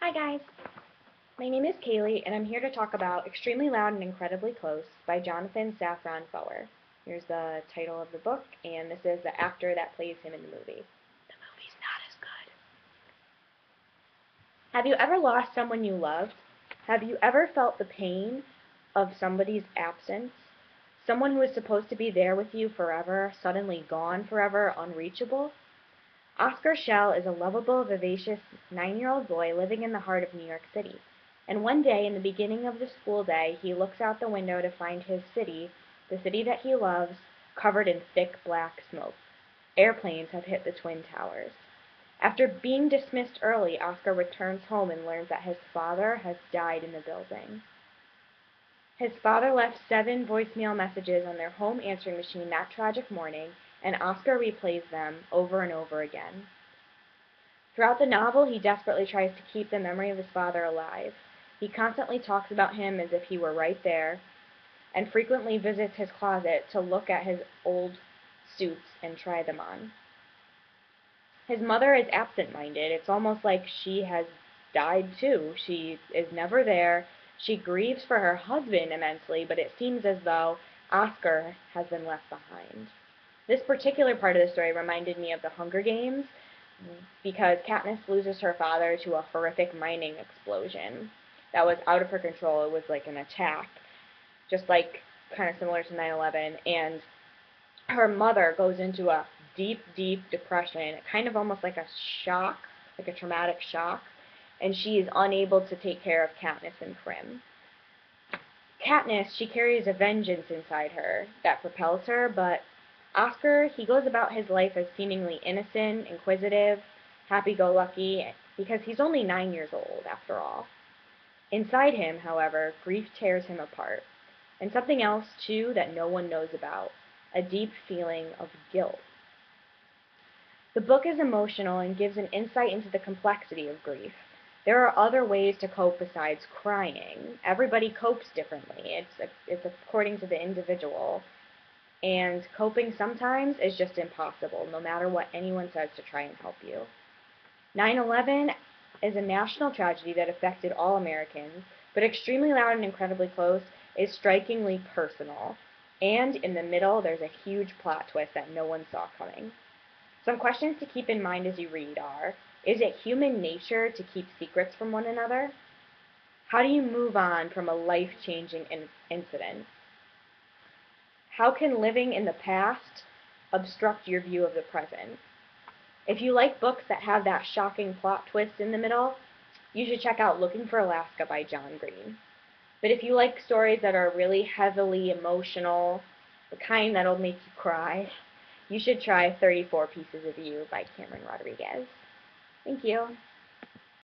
Hi guys, my name is Kaylee and I'm here to talk about Extremely Loud and Incredibly Close by Jonathan Safran Foer. Here's the title of the book, and this is the actor that plays him in the movie. The movie's not as good. Have you ever lost someone you loved? Have you ever felt the pain of somebody's absence? Someone who was supposed to be there with you forever, suddenly gone forever, unreachable? Oscar Schell is a lovable, vivacious 9-year-old boy living in the heart of New York City. And one day, in the beginning of the school day, he looks out the window to find his city, the city that he loves, covered in thick black smoke. Airplanes have hit the Twin Towers. After being dismissed early, Oscar returns home and learns that his father has died in the building. His father left 7 voicemail messages on their home answering machine that tragic morning, and Oscar replays them over and over again. Throughout the novel, he desperately tries to keep the memory of his father alive. He constantly talks about him as if he were right there, and frequently visits his closet to look at his old suits and try them on. His mother is absent-minded. It's almost like she has died too. She is never there. She grieves for her husband immensely, but it seems as though Oscar has been left behind. This particular part of the story reminded me of the Hunger Games because Katniss loses her father to a horrific mining explosion that was out of her control. It was like an attack, just like kind of similar to 9/11, and her mother goes into a deep, deep depression, kind of almost like a shock, like a traumatic shock, and she is unable to take care of Katniss and Prim. Katniss, she carries a vengeance inside her that propels her, but Oscar, he goes about his life as seemingly innocent, inquisitive, happy-go-lucky, because he's only 9 years old, after all. Inside him, however, grief tears him apart, and something else, too, that no one knows about, a deep feeling of guilt. The book is emotional and gives an insight into the complexity of grief. There are other ways to cope besides crying. Everybody copes differently. It's according to the individual. And coping sometimes is just impossible, no matter what anyone says to try and help you. 9/11 is a national tragedy that affected all Americans, but Extremely Loud and Incredibly Close is strikingly personal. And in the middle, there's a huge plot twist that no one saw coming. Some questions to keep in mind as you read are, is it human nature to keep secrets from one another? How do you move on from a life-changing incident? How can living in the past obstruct your view of the present? If you like books that have that shocking plot twist in the middle, you should check out Looking for Alaska by John Green. But if you like stories that are really heavily emotional, the kind that'll make you cry, you should try 34 Pieces of You by Cameron Rodriguez. Thank you.